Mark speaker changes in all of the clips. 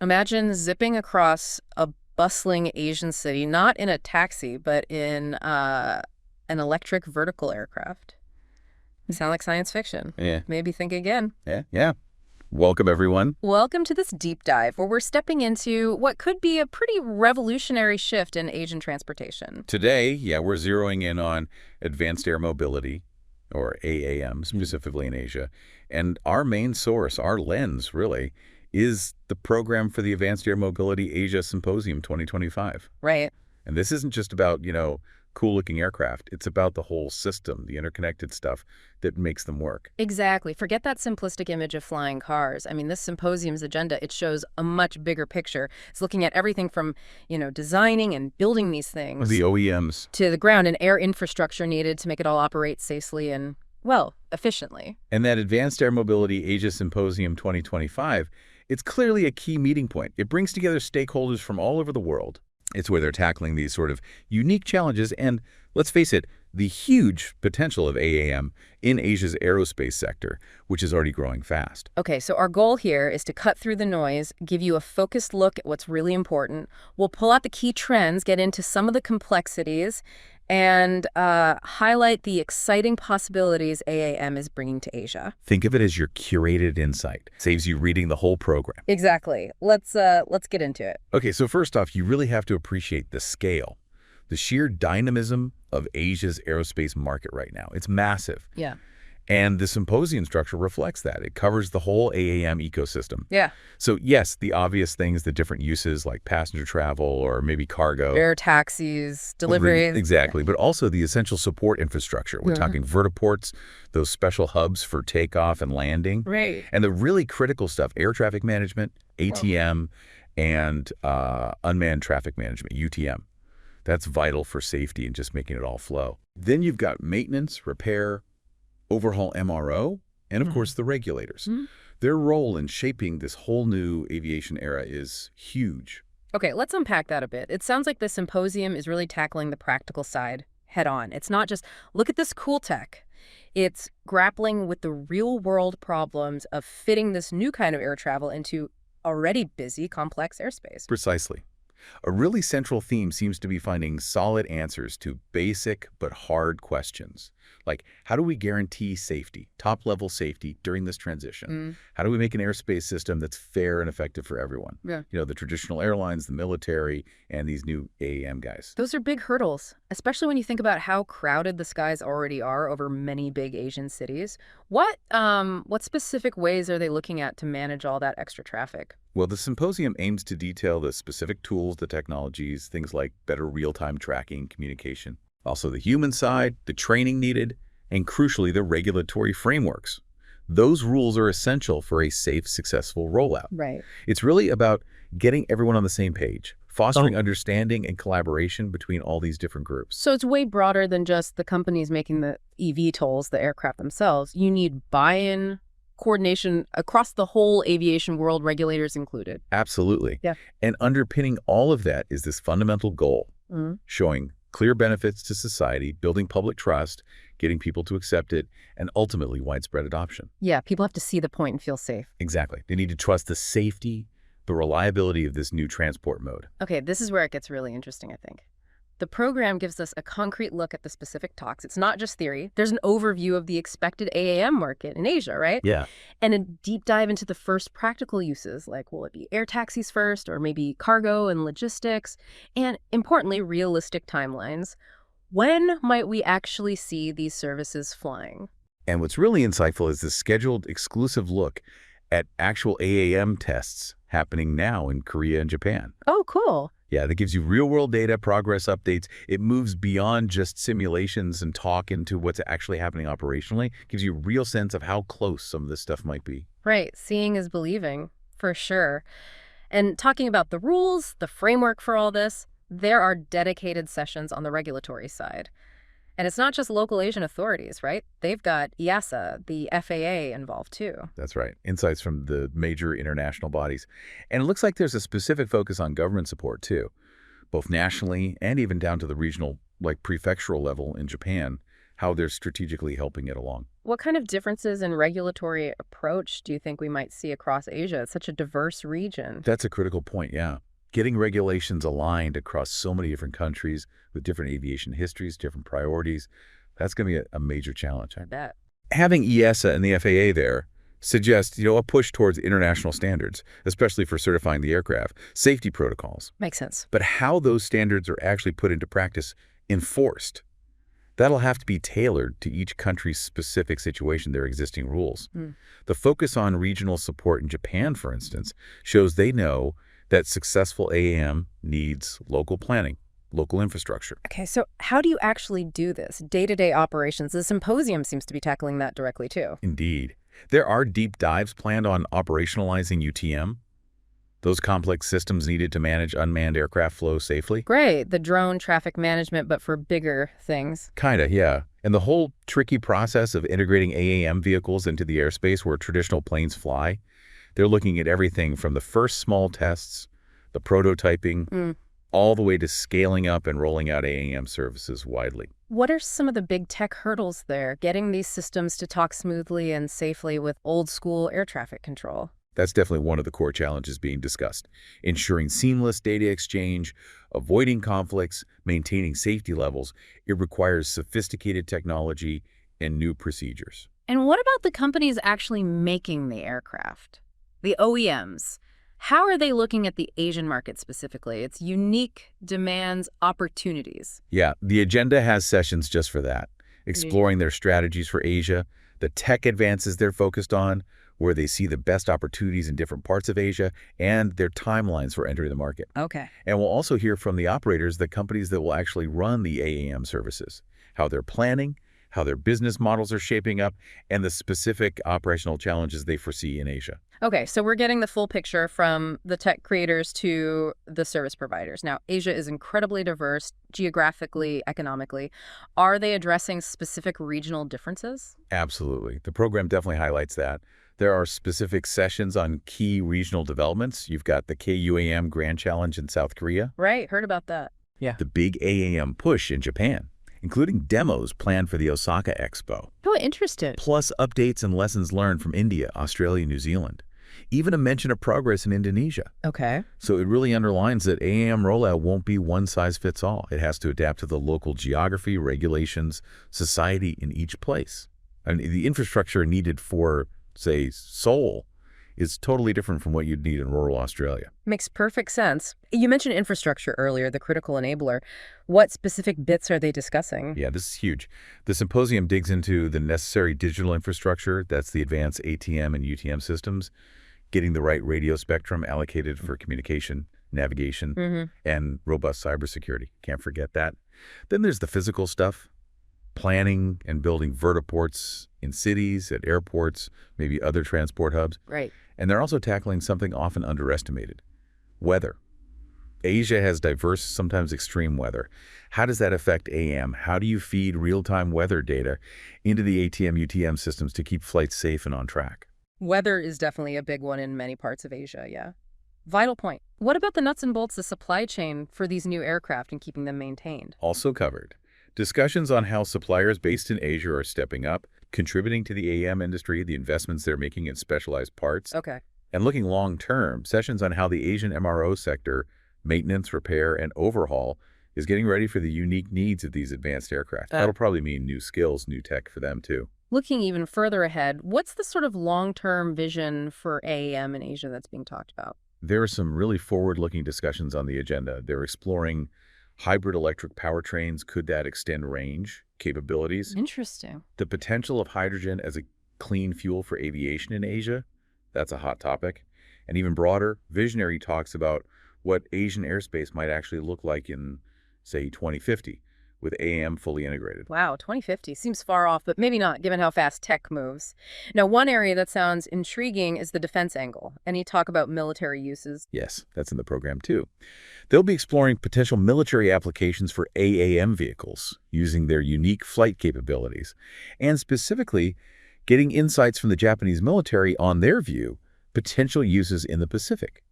Speaker 1: Imagine zipping across a bustling Asian city, not in a taxi, but in an electric vertical aircraft. Sound like science fiction.
Speaker 2: Yeah.
Speaker 1: Maybe think again.
Speaker 2: Yeah. Welcome, everyone.
Speaker 1: Welcome to this deep dive where we're stepping into what could be a pretty revolutionary shift in Asian transportation.
Speaker 2: Today, we're zeroing in on advanced air mobility, or AAM, specifically in Asia. And our main source, our lens, really, is the program for the Advanced Air Mobility Asia Symposium 2025.
Speaker 1: Right.
Speaker 2: And this isn't just about, cool-looking aircraft. It's about the whole system, the interconnected stuff that makes them work.
Speaker 1: Exactly. Forget that simplistic image of flying cars. I mean, this symposium's agenda, it shows a much bigger picture. It's looking at everything from, designing and building these things.
Speaker 2: The OEMs.
Speaker 1: To the ground and air infrastructure needed to make it all operate safely and, efficiently.
Speaker 2: And that Advanced Air Mobility Asia Symposium 2025, it's clearly a key meeting point. It brings together stakeholders from all over the world. It's where they're tackling these sort of unique challenges and, let's face it, the huge potential of AAM in Asia's aerospace sector, which is already growing fast.
Speaker 1: Okay, so our goal here is to cut through the noise, give you a focused look at what's really important. We'll pull out the key trends, get into some of the complexities, and highlight the exciting possibilities AAM is bringing to Asia.
Speaker 2: Think of it as your curated insight. Saves you reading the whole program.
Speaker 1: Exactly. Let's get into it.
Speaker 2: Okay, so first off, you really have to appreciate the scale, the sheer dynamism of Asia's aerospace market right now. It's massive.
Speaker 1: Yeah.
Speaker 2: And the symposium structure reflects that. It covers the whole AAM ecosystem.
Speaker 1: Yeah.
Speaker 2: So yes, the obvious things, the different uses like passenger travel or maybe cargo.
Speaker 1: Air taxis, deliveries.
Speaker 2: Exactly, but also the essential support infrastructure. We're talking vertiports, those special hubs for takeoff and landing.
Speaker 1: Right.
Speaker 2: And the really critical stuff, air traffic management, ATM, and unmanned traffic management, UTM. That's vital for safety and just making it all flow. Then you've got maintenance, repair, overhaul MRO, and of course the regulators. Their role in shaping this whole new aviation era is huge.
Speaker 1: Okay, let's unpack that a bit. It sounds like the symposium is really tackling the practical side head on. It's not just, look at this cool tech. It's grappling with the real-world problems of fitting this new kind of air travel into already busy, complex airspace.
Speaker 2: Precisely. A really central theme seems to be finding solid answers to basic but hard questions. Like, how do we guarantee safety, top-level safety during this transition? How do we make an airspace system that's fair and effective for everyone?
Speaker 1: Yeah.
Speaker 2: The traditional airlines, the military, and these new AAM guys.
Speaker 1: Those are big hurdles, especially when you think about how crowded the skies already are over many big Asian cities. What specific ways are they looking at to manage all that extra traffic?
Speaker 2: Well, the symposium aims to detail the specific tools, the technologies, things like better real-time tracking, communication. Also the human side, the training needed, and crucially, the regulatory frameworks. Those rules are essential for a safe, successful rollout.
Speaker 1: Right.
Speaker 2: It's really about getting everyone on the same page, fostering understanding and collaboration between all these different groups.
Speaker 1: So it's way broader than just the companies making the EV tolls, the aircraft themselves. You need buy-in, coordination across the whole aviation world, regulators included.
Speaker 2: Absolutely.
Speaker 1: Yeah.
Speaker 2: And underpinning all of that is this fundamental goal, showing clear benefits to society, building public trust, getting people to accept it, and ultimately widespread adoption.
Speaker 1: Yeah, people have to see the point and feel safe.
Speaker 2: Exactly. They need to trust the safety, the reliability of this new transport mode.
Speaker 1: Okay, this is where it gets really interesting, I think. The program gives us a concrete look at the specific talks. It's not just theory. There's an overview of the expected AAM market in Asia, right?
Speaker 2: Yeah.
Speaker 1: And a deep dive into the first practical uses, like will it be air taxis first, or maybe cargo and logistics? And importantly, realistic timelines. When might we actually see these services flying?
Speaker 2: And what's really insightful is the scheduled exclusive look at actual AAM tests happening now in Korea and Japan.
Speaker 1: Oh, cool.
Speaker 2: Yeah, that gives you real-world data, progress updates. It moves beyond just simulations and talk into what's actually happening operationally. It gives you a real sense of how close some of this stuff might be.
Speaker 1: Right. Seeing is believing, for sure. And talking about the rules, the framework for all this, there are dedicated sessions on the regulatory side. And it's not just local Asian authorities, right? They've got EASA, the FAA involved too.
Speaker 2: That's right. Insights from the major international bodies. And it looks like there's a specific focus on government support too, both nationally and even down to the regional, like prefectural level in Japan. how they're strategically helping it along.
Speaker 1: What kind of differences in regulatory approach do you think we might see across Asia? It's such a diverse region.
Speaker 2: That's a critical point, yeah. Getting regulations aligned across so many different countries with different aviation histories, different priorities, that's going to be a major challenge.
Speaker 1: I bet.
Speaker 2: Having EASA and the FAA there suggests, a push towards international standards, especially for certifying the aircraft, safety protocols.
Speaker 1: Makes sense.
Speaker 2: But how those standards are actually put into practice, enforced, that'll have to be tailored to each country's specific situation, their existing rules. The focus on regional support in Japan, for instance, shows they know that successful AAM needs local planning, local infrastructure.
Speaker 1: Okay, so how do you actually do this? Day-to-day operations. The symposium seems to be tackling that directly, too.
Speaker 2: Indeed. There are deep dives planned on operationalizing UTM, those complex systems needed to manage unmanned aircraft flow safely.
Speaker 1: Great, the drone traffic management, but for bigger things.
Speaker 2: Kinda, yeah. And the whole tricky process of integrating AAM vehicles into the airspace where traditional planes fly, they're looking at everything from the first small tests, the prototyping, all the way to scaling up and rolling out AAM services widely.
Speaker 1: What are some of the big tech hurdles there, getting these systems to talk smoothly and safely with old-school air traffic control?
Speaker 2: That's definitely one of the core challenges being discussed. Ensuring seamless data exchange, avoiding conflicts, maintaining safety levels. It requires sophisticated technology and new procedures.
Speaker 1: And what about the companies actually making the aircraft? The OEMs. How are they looking at the Asian market specifically? Its unique demands, opportunities.
Speaker 2: Yeah, the agenda has sessions just for that, exploring their strategies for Asia, the tech advances they're focused on, where they see the best opportunities in different parts of Asia, and their timelines for entering the market.
Speaker 1: Okay.
Speaker 2: And we'll also hear from the operators, the companies that will actually run the AAM services, how they're planning, how their business models are shaping up, and the specific operational challenges they foresee in Asia.
Speaker 1: Okay, so we're getting the full picture from the tech creators to the service providers. Now, Asia is incredibly diverse, geographically, economically. Are they addressing specific regional differences?
Speaker 2: Absolutely. The program definitely highlights that. There are specific sessions on key regional developments. You've got the KUAM Grand Challenge in South Korea.
Speaker 1: Right, heard about that. Yeah.
Speaker 2: The big AAM push in Japan, including demos planned for the Osaka Expo.
Speaker 1: Oh, interesting.
Speaker 2: Plus updates and lessons learned from India, Australia, New Zealand. Even a mention of progress in Indonesia.
Speaker 1: Okay.
Speaker 2: So it really underlines that AAM rollout won't be one size fits all. It has to adapt to the local geography, regulations, society in each place. And the infrastructure needed for, say, Seoul is totally different from what you'd need in rural Australia.
Speaker 1: Makes perfect sense. You mentioned infrastructure earlier, the critical enabler. What specific bits are they discussing?
Speaker 2: Yeah, this is huge. The symposium digs into the necessary digital infrastructure, that's the advanced ATM and UTM systems, getting the right radio spectrum allocated for communication, navigation, and robust cybersecurity. Can't forget that. Then there's the physical stuff, planning and building vertiports in cities, at airports, maybe other transport hubs.
Speaker 1: Right.
Speaker 2: And they're also tackling something often underestimated, weather. Asia has diverse, sometimes extreme weather. How does that affect AAM? How do you feed real-time weather data into the ATM, UTM systems to keep flights safe and on track?
Speaker 1: Weather is definitely a big one in many parts of Asia, yeah. Vital point. What about the nuts and bolts, the supply chain for these new aircraft and keeping them maintained?
Speaker 2: Also covered. Discussions on how suppliers based in Asia are stepping up, contributing to the AAM industry, the investments they're making in specialized parts.
Speaker 1: Okay.
Speaker 2: And looking long-term, sessions on how the Asian MRO sector, maintenance, repair, and overhaul, is getting ready for the unique needs of these advanced aircraft. That'll probably mean new skills, new tech for them, too.
Speaker 1: Looking even further ahead, what's the sort of long-term vision for AAM in Asia that's being talked about?
Speaker 2: There are some really forward-looking discussions on the agenda. They're exploring hybrid electric powertrains. Could that extend range capabilities?
Speaker 1: Interesting.
Speaker 2: The potential of hydrogen as a clean fuel for aviation in Asia, that's a hot topic. And even broader, visionary talks about what Asian airspace might actually look like in, say, 2050, with AAM fully integrated.
Speaker 1: Wow, 2050 seems far off, but maybe not, given how fast tech moves. Now, one area that sounds intriguing is the defense angle. Any talk about military uses?
Speaker 2: Yes, that's in the program, too. They'll be exploring potential military applications for AAM vehicles, using their unique flight capabilities, and specifically getting insights from the Japanese military on their view, potential uses in the Pacific.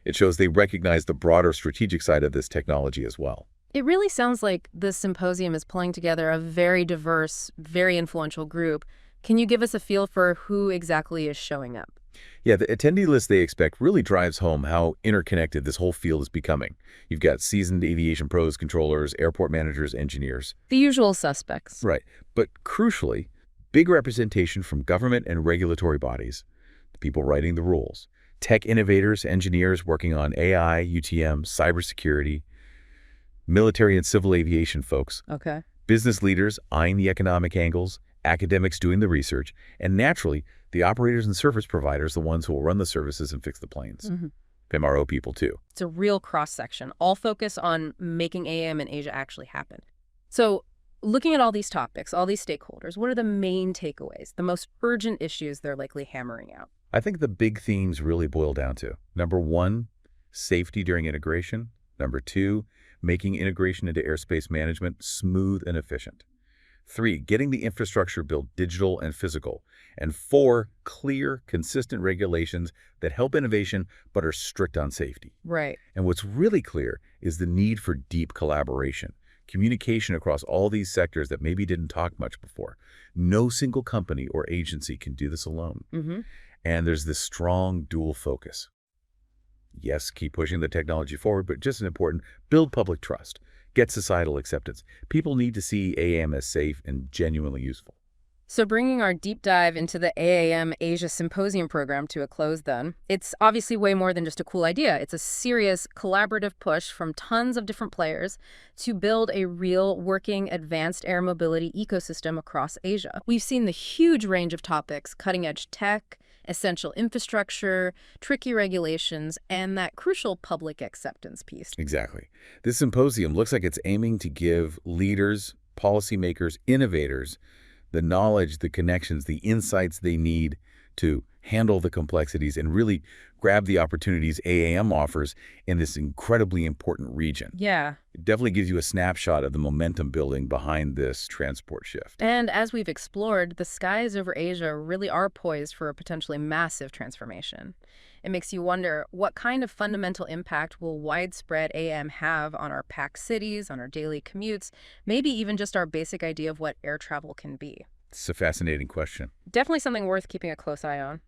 Speaker 2: It shows they recognize the broader strategic side of this technology as well.
Speaker 1: It really sounds like this symposium is pulling together a very diverse, very influential group. Can you give us a feel for who exactly is showing up?
Speaker 2: Yeah, the attendee list they expect really drives home how interconnected this whole field is becoming. You've got seasoned aviation pros, controllers, airport managers, engineers.
Speaker 1: The usual suspects.
Speaker 2: Right. But crucially, big representation from government and regulatory bodies, the people writing the rules, tech innovators, engineers working on AI, UTM, cybersecurity, military and civil aviation folks,
Speaker 1: Okay.
Speaker 2: business leaders eyeing the economic angles, academics doing the research, and naturally, the operators and service providers, the ones who will run the services and fix the planes. MRO people, too.
Speaker 1: It's a real cross-section, all focus on making AAM in Asia actually happen. So, looking at all these topics, all these stakeholders, what are the main takeaways, the most urgent issues they're likely hammering out?
Speaker 2: I think the big themes really boil down to, number one, safety during integration. Number two, making integration into airspace management smooth and efficient. 3, getting the infrastructure built digital and physical. And 4, clear, consistent regulations that help innovation but are strict on safety.
Speaker 1: Right.
Speaker 2: And what's really clear is the need for deep collaboration, communication across all these sectors that maybe didn't talk much before. No single company or agency can do this alone. And there's this strong dual focus. Yes, keep pushing the technology forward, but just as important, build public trust. Get societal acceptance. People need to see AAM as safe and genuinely useful.
Speaker 1: So bringing our deep dive into the AAM Asia Symposium program to a close then, it's obviously way more than just a cool idea. It's a serious collaborative push from tons of different players to build a real working advanced air mobility ecosystem across Asia. We've seen the huge range of topics, cutting-edge tech, essential infrastructure, tricky regulations, and that crucial public acceptance piece.
Speaker 2: Exactly. This symposium looks like it's aiming to give leaders, policymakers, innovators the knowledge, the connections, the insights they need to handle the complexities and really grab the opportunities AAM offers in this incredibly important region.
Speaker 1: Yeah.
Speaker 2: It definitely gives you a snapshot of the momentum building behind this transport shift.
Speaker 1: And as we've explored, the skies over Asia really are poised for a potentially massive transformation. It makes you wonder, what kind of fundamental impact will widespread AAM have on our packed cities, on our daily commutes, maybe even just our basic idea of what air travel can be?
Speaker 2: It's a fascinating question.
Speaker 1: Definitely something worth keeping a close eye on.